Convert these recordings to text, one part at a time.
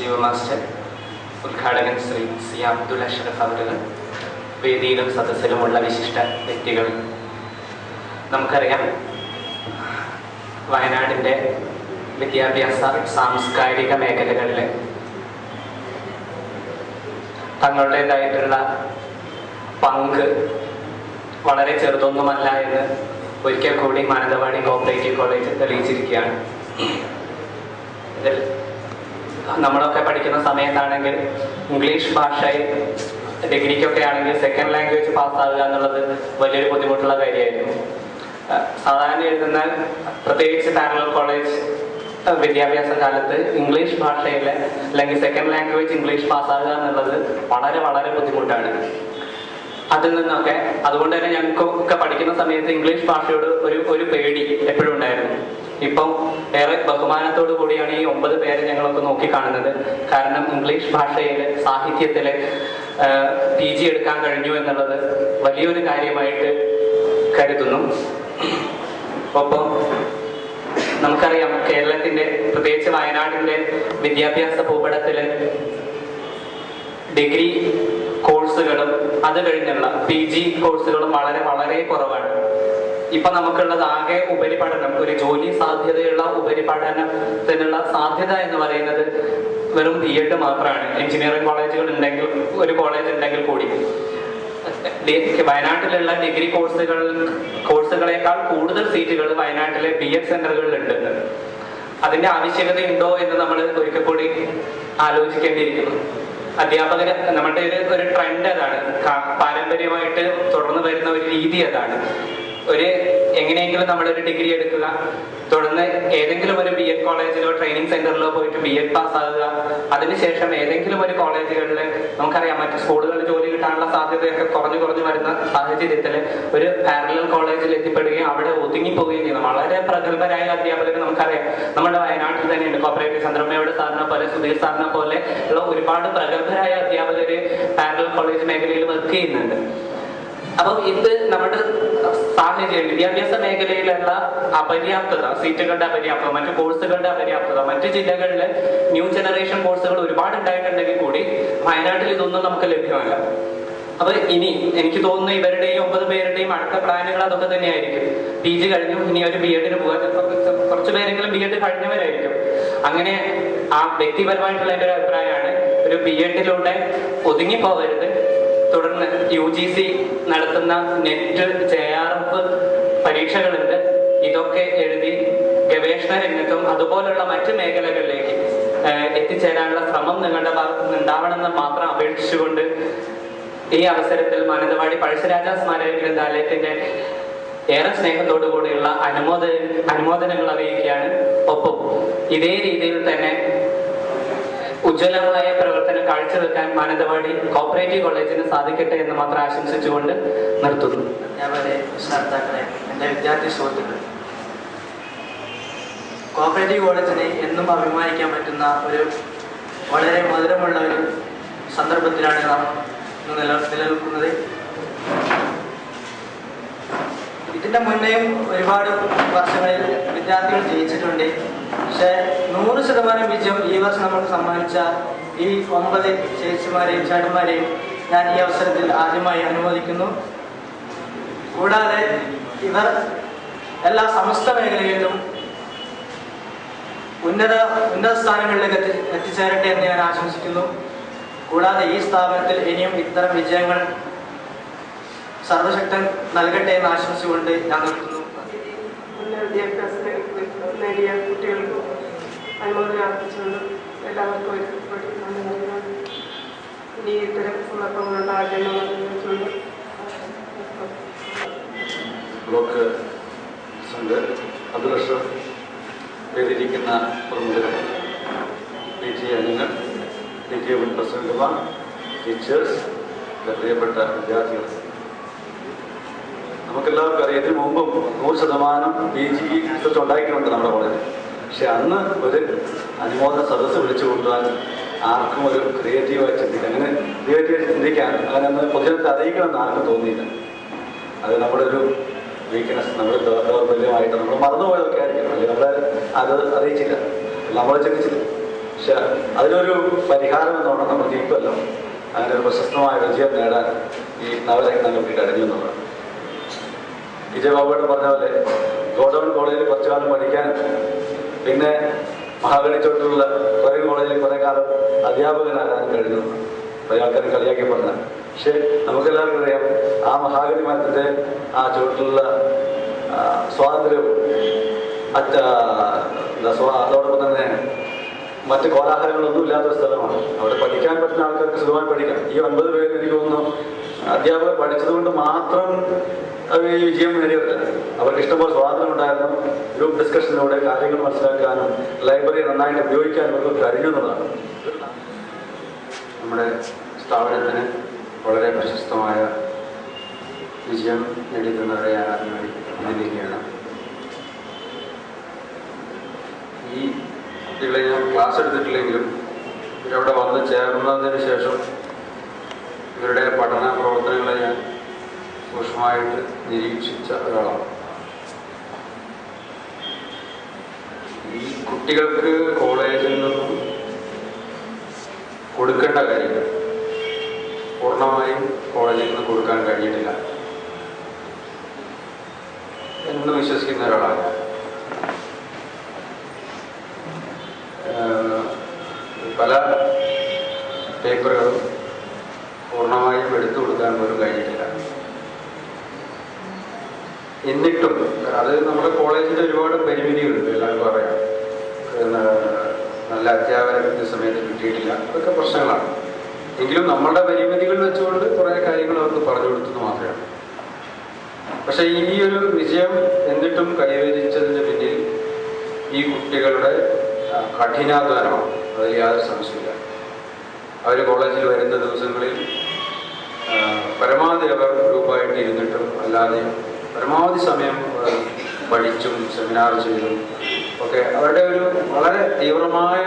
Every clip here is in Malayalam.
ജീവ മാസ്റ്റർ, ഉദ്ഘാടകൻ ശ്രീ സി അബ്ദുൽ അഷ്റഫ് അവരുകൾ, വേദിയിലും സദസ്സിലുമുള്ള വിശിഷ്ട വ്യക്തികൾ. നമുക്കറിയാം, വയനാടിൻ്റെ വിദ്യാഭ്യാസ സാംസ്കാരിക മേഖലകളിൽ തങ്ങളുടേതായിട്ടുള്ള പങ്ക് വളരെ ചെറുതൊന്നുമല്ല എന്ന് ഒരിക്കൽ കൂടി മാനന്തവാടി കോപ്പറേറ്റീവ് കോളേജ് തെളിയിച്ചിരിക്കുകയാണ്. ഇതിൽ നമ്മളൊക്കെ പഠിക്കുന്ന സമയത്താണെങ്കിൽ ഇംഗ്ലീഷ് ഭാഷയിൽ ഡിഗ്രിക്കൊക്കെ ആണെങ്കിൽ സെക്കൻഡ് ലാംഗ്വേജ് പാസ്സാകുക എന്നുള്ളത് വലിയൊരു ബുദ്ധിമുട്ടുള്ള കാര്യമായിരുന്നു. സാധാരണ എഴുതുന്ന പ്രത്യേകിച്ച് പാരലൽ കോളേജ് വിദ്യാഭ്യാസ കാലത്ത് ഇംഗ്ലീഷ് ഭാഷയിൽ അല്ലെങ്കിൽ സെക്കൻഡ് ലാംഗ്വേജ് ഇംഗ്ലീഷ് പാസ്സാകുക എന്നുള്ളത് വളരെ വളരെ ബുദ്ധിമുട്ടാണ്. അതിൽ നിന്നൊക്കെ അതുകൊണ്ട് തന്നെ ഞങ്ങൾക്കൊക്കെ പഠിക്കുന്ന സമയത്ത് ഇംഗ്ലീഷ് ഭാഷയോട് ഒരു പേടി എപ്പോഴും ഉണ്ടായിരുന്നു. ഇപ്പം ഏറെ ബഹുമാനത്തോടു കൂടിയാണ് ഈ 9 പേരെ ഞങ്ങളൊക്കെ നോക്കിക്കാണുന്നത്. കാരണം ഇംഗ്ലീഷ് ഭാഷയിൽ സാഹിത്യത്തിൽ PG എടുക്കാൻ കഴിഞ്ഞു എന്നുള്ളത് വലിയൊരു കാര്യമായിട്ട് കരുതുന്നു. ഒപ്പം നമുക്കറിയാം, കേരളത്തിൻ്റെ പ്രത്യേകിച്ച് വയനാടിൻ്റെ വിദ്യാഭ്യാസ ഭൂപടത്തിൽ ഡിഗ്രി കോഴ്സുകളും അത് കഴിഞ്ഞുള്ള PG കോഴ്സുകളും വളരെ വളരെ കുറവാണ്. ഇപ്പൊ നമുക്കുള്ളത് ആകെ ഉപരിപഠനം, ഒരു ജോലി സാധ്യതയുള്ള ഉപരിപഠനത്തിനുള്ള സാധ്യത എന്ന് പറയുന്നത് വെറും B.Ed മാത്രമാണ്. എഞ്ചിനീയറിംഗ് കോളേജുകൾ ഉണ്ടെങ്കിൽ, ഒരു കോളേജ് ഉണ്ടെങ്കിൽ കൂടി വയനാട്ടിലുള്ള ഡിഗ്രി കോഴ്സുകളേക്കാൾ കൂടുതൽ സീറ്റുകൾ വയനാട്ടിലെ B.Ed സെന്ററുകളിലുണ്ട്. അതിന്റെ ആവശ്യകതയുണ്ടോ എന്ന് നമ്മൾ ഒരിക്കൽ കൂടി ആലോചിക്കേണ്ടിയിരിക്കുന്നു. അധ്യാപകര് നമ്മുടെ ഒരു ട്രെൻഡ് അതാണ്, പാരമ്പര്യമായിട്ട് തുടർന്ന് വരുന്ന ഒരു രീതി അതാണ്. എങ്ങനെയെങ്കിലും നമ്മളൊരു ഡിഗ്രി എടുക്കുക, തുടർന്ന് ഏതെങ്കിലും ഒരു B.Ed കോളേജിലോ ട്രെയിനിങ് സെന്ററിലോ പോയിട്ട് B.Ed പാസ്സാകുക, അതിനുശേഷം ഏതെങ്കിലും ഒരു കോളേജുകളിൽ നമുക്കറിയാം മറ്റു സ്കൂളുകളിൽ ജോലി കിട്ടാനുള്ള സാധ്യതയൊക്കെ കുറഞ്ഞു വരുന്ന സാഹചര്യത്തിൽ ഒരു പാരലൽ കോളേജിൽ എത്തിപ്പെടുകയും അവിടെ ഒതുങ്ങിപ്പോവുകയും ചെയ്യുന്നു. വളരെ പ്രഗത്ഭരായ അധ്യാപകർ നമുക്കറിയാം നമ്മുടെ വയനാട്ടിൽ തന്നെയുണ്ട്. കോപ്പറേറ്റീവ് ചന്ദ്രമ്മയുടെ സാറിനെ പോലെ, സുധീർ സാറിനെ പോലെ ഉള്ള ഒരുപാട് പ്രഗത്ഭരായ അധ്യാപകര് പാരലൽ കോളേജ് മേഖലയിൽ വർക്ക് ചെയ്യുന്നുണ്ട്. അപ്പം ഇത് നമ്മുടെ സാഹചര്യം, വിദ്യാഭ്യാസ മേഖലയിലുള്ള അപര്യാപ്തത, സീറ്റുകളുടെ അപര്യാപ്തത, മറ്റു കോഴ്സുകളുടെ അപര്യാപ്തത, മറ്റു ജില്ലകളിൽ ന്യൂ ജനറേഷൻ കോഴ്സുകൾ ഒരുപാട് ഉണ്ടായിട്ടുണ്ടെങ്കിൽ കൂടി വയനാട്ടിൽ ഇതൊന്നും നമുക്ക് ലഭ്യമല്ല. അപ്പൊ ഇനി എനിക്ക് തോന്നുന്നു ഇവരുടെയും 9 പേരുടെയും അടുത്ത പ്ലാനുകൾ അതൊക്കെ തന്നെയായിരിക്കും. PG കഴിഞ്ഞു, ഇനി ഒരു B.Edന് പോകാൻ കുറച്ചു പേരെങ്കിലും B.Ed കഴിഞ്ഞവരായിരിക്കും. അങ്ങനെ ആ വ്യക്തിപരമായിട്ടുള്ള എൻ്റെ ഒരു അഭിപ്രായമാണ്, ഒരു B.Edലൂടെ ഒതുങ്ങിപ്പോകരുത്. തുടർന്ന് UGC നടത്തുന്ന നെറ്റ് JRF പരീക്ഷകളുണ്ട്. ഇതൊക്കെ എഴുതി ഗവേഷണ രംഗത്തും അതുപോലുള്ള മറ്റു മേഖലകളിലേക്ക് എത്തിച്ചേരാനുള്ള ശ്രമം നിങ്ങളുടെ ഭാഗത്ത് ഉണ്ടാവണമെന്ന് മാത്രം അപേക്ഷിച്ചുകൊണ്ട് ഈ അവസരത്തിൽ മാനന്തവാടി പഴശ്ശിരാജ സ്മാരക ഗ്രന്ഥാലയത്തിന്റെ ഏറെ സ്നേഹത്തോടു കൂടിയുള്ള അനുമോദനങ്ങൾ അറിയിക്കുകയാണ്. ഒപ്പം ഇതേ രീതിയിൽ തന്നെ ഉജ്ജ്വലമായ പ്രവർത്തനം കാഴ്ചവെക്കാൻ മാനന്തവാടി കോപ്പറേറ്റീവ് കോളേജിന് സാധിക്കട്ടെ എന്ന് മാത്രം ആശംസിച്ചുകൊണ്ട് നിർത്തുന്നു. എൻ്റെ വിദ്യാർത്ഥി സുഹൃത്തുക്കൾ, കോപ്പറേറ്റീവ് കോളേജിനെ എന്നും അഭിമാനിക്കാൻ പറ്റുന്ന ഒരു വളരെ മധുരമുള്ള ഒരു സന്ദർഭത്തിലാണ് നാം നിലനിൽക്കുന്നത്. ഇതിൻ്റെ മുന്നേയും ഒരുപാട് വർഷങ്ങളിൽ വിദ്യാർത്ഥികൾ ജയിച്ചിട്ടുണ്ട്. പക്ഷേ 100% വിജയം ഈ വർഷം നമുക്ക് സമ്മാനിച്ച ഈ 9 ചേച്ചിമാരെയും ചേട്ടന്മാരെയും ഞാൻ ഈ അവസരത്തിൽ ആദ്യമായി അനുമോദിക്കുന്നു. കൂടാതെ ഇവർ എല്ലാ സമസ്ത മേഖലകളിലും ഉന്നത സ്ഥാനങ്ങളിലേക്ക് എത്തിച്ചേരട്ടെ എന്ന് ഞാൻ ആശംസിക്കുന്നു. കൂടാതെ ഈ സ്ഥാപനത്തിൽ ഇനിയും ഇത്തരം വിജയങ്ങൾ സർവശക്തൻ നൽകട്ടെ എന്ന് ആശംസിച്ചുകൊണ്ട് ഞാൻ നിർത്തുന്നു. വിദ്യാഭ്യാസം നേടിയ കുട്ടികൾക്കും അനുമോദനം അർപ്പിച്ചുകൊണ്ട് എല്ലാവർക്കും ഇനി ഇത്തരം സന്ദർഭങ്ങളുണ്ടാകട്ടെ എന്ന് ചോദിച്ചുകൊണ്ട് ബ്ലോക്ക് പ്രസിഡന്റ് അബ്ദുൽ അഷ്റഫ്, വേദിയിരിക്കുന്ന പ്രമുഖർ, PTA അംഗങ്ങൾ, PTA മുൻ പ്രസിഡന്റുമാർ, ടീച്ചേഴ്സ്, പ്രിയപ്പെട്ട വിദ്യാർത്ഥികൾ, നമുക്കെല്ലാവർക്കും അറിയാം ഇതിനു മുമ്പും 100% PG റിസർച്ച് ഉണ്ടാക്കിയിട്ടുണ്ട് നമ്മുടെ കോളേജിൽ. പക്ഷെ അന്ന് ഒരു അനുമോദന സദസ്സ് വിളിച്ചു കൊണ്ടുപോകാൻ ആർക്കും ഒരു ക്രിയേറ്റീവായി ചിന്തിക്കാൻ അങ്ങനെ പൊതുജനത്തെ അറിയിക്കണമെന്ന് ആർക്കും തോന്നിയില്ല. അത് നമ്മുടെ ഒരു വീക്ക്നെസ്, നമ്മുടെ ദൗർബല്യമായിട്ട് നമ്മൾ മറന്നുപോയതൊക്കെ ആയിരിക്കും. അല്ലെങ്കിൽ നമ്മളെ അത് അറിയിച്ചില്ല, നമ്മളെ ചിന്തിച്ചില്ല. പക്ഷെ അതിനൊരു പരിഹാരം എന്നോണം നമുക്ക് ഇപ്പല്ലോ അങ്ങനെ ഒരു പ്രശസ്തമായ വിജയം നേടാൻ ഈ നവരത്നങ്ങൾക്ക് കഴിഞ്ഞു എന്നുള്ളതാണ്. വിജയബാബുവേട്ടൻ പറഞ്ഞ പോലെ ഗോഡൌൺ കോളേജിൽ കുറച്ചു കാലം പഠിക്കാൻ, പിന്നെ മഹാഗണി ചോട്ടിലുള്ള കുറേ കോളേജിൽ കുറേ കാലം അധ്യാപകനാകാൻ കഴിഞ്ഞു. കുറേ ആൾക്കാർ കളിയാക്കി പറഞ്ഞ. പക്ഷെ നമുക്കെല്ലാവർക്കും അറിയാം ആ മഹാഗണി മരത്തിന്റെ ആ ചുവട്ടിലുള്ള സ്വാതന്ത്ര്യവും അതോടൊപ്പം തന്നെ മറ്റ് കോലാഹലങ്ങളൊന്നും ഇല്ലാത്തൊരു സ്ഥലമാണ്. അവിടെ പഠിക്കാൻ പറ്റുന്ന ആൾക്കാർക്ക് സുഖമായി പഠിക്കാം. ഈ 9 പേര് എനിക്ക് തോന്നുന്നു അധ്യാപകർ പഠിച്ചതുകൊണ്ട് മാത്രം അവർ ഈ വിജയം നേടിയവരില്ല. അവർക്ക് ഇഷ്ടംപോലെ സ്വാതന്ത്ര്യം ഉണ്ടായിരുന്നു. ഗ്രൂപ്പ് ഡിസ്കഷനിലൂടെ കാര്യങ്ങൾ മനസ്സിലാക്കാനും ലൈബ്രറി നന്നായിട്ട് ഉപയോഗിക്കാനും അവർക്ക് കഴിഞ്ഞു എന്നുള്ളതാണ്. നമ്മുടെ സ്ഥാപനത്തിന് വളരെ പ്രശസ്തമായ വിജയം നേടിത്തന്നവരെ ഞാൻ ആദ്യമായി അഭിനന്ദിക്കുകയാണ്. ഈ കുട്ടികളെ ഞാൻ ക്ലാസ് എടുത്തിട്ടില്ലെങ്കിലും ഇവരവിടെ വന്ന് ചേർന്നതിന് ശേഷം ഇവരുടെ പഠന പ്രവർത്തനങ്ങളെ ഞാൻ സൂക്ഷ്മമായിട്ട് നിരീക്ഷിച്ച ഒരാളാണ്. ഈ കുട്ടികൾക്ക് കോളേജിൽ നിന്നും കൊടുക്കേണ്ട കാര്യങ്ങൾ പൂർണ്ണമായും കോളേജിൽ നിന്ന് കൊടുക്കാൻ കഴിഞ്ഞിട്ടില്ല എന്ന് വിശ്വസിക്കുന്ന ഒരാളാണ്. പല പേപ്പറുകളും പൂർണ്ണമായും എടുത്തു കൊടുക്കാൻ പോലും കഴിഞ്ഞിട്ടില്ല. എന്നിട്ടും അത് നമ്മുടെ കോളേജിൻ്റെ ഒരുപാട് പരിമിതികളുണ്ട്, എല്ലാവർക്കും അറിയാം. നല്ല അധ്യാപകരെ കൃത്യസമയത്ത് കിട്ടിയിട്ടില്ല, അതൊക്കെ പ്രശ്നങ്ങളാണ്. എങ്കിലും നമ്മളുടെ പരിമിതികൾ വെച്ചുകൊണ്ട് കുറേ കാര്യങ്ങൾ അവർക്ക് പറഞ്ഞു കൊടുത്തെന്ന് മാത്രമാണ്. പക്ഷെ ഈ ഒരു വിജയം എന്നിട്ടും കൈവരിച്ചതിന് പിന്നിൽ ഈ കുട്ടികളുടെ കഠിനാധ്വാനമാണ്, അതിൽ യാതൊരു സംശയമില്ല. അവർ കോളേജിൽ വരുന്ന ദിവസങ്ങളിൽ പരമാവധി അവർ ഗ്രൂപ്പായിട്ട് ഇരുന്നിട്ടും അല്ലാതെയും പരമാവധി സമയം പഠിച്ചും സെമിനാർ ചെയ്തും ഒക്കെ അവരുടെ ഒരു വളരെ തീവ്രമായ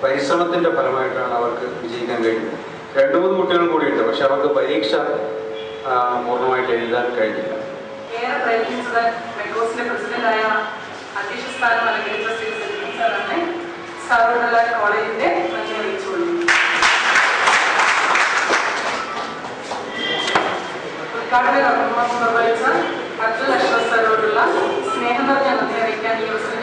പരിശ്രമത്തിൻ്റെ ഫലമായിട്ടാണ് അവർക്ക് വിജയിക്കാൻ കഴിയുന്നത്. 2-3 കുട്ടികൾ കൂടിയുണ്ട്, പക്ഷെ അവർക്ക് പരീക്ഷ പൂർണ്ണമായിട്ട് എഴുതാൻ കഴിഞ്ഞില്ല. ഏറെ പ്രയത്നിച്ചത് മെട്രോസിലെ പ്രസിഡന്റായ അധ്യക്ഷ സ്ഥാനം അലങ്കരിച്ച ശ്രീ സെൽവൻ സാറാണ്. സാറോടുള്ള കോളേജിന്റെ നന്ദി അറിയിച്ചുകൊള്ളു. ഉദ്ഘാടന കർമ്മം നിർവഹിച്ച അബ്ദുൽ അഷ്റഫ് സാറോടുള്ള സ്നേഹം നിറഞ്ഞ നന്ദി അറിയിക്കാൻ ഈ അവസരം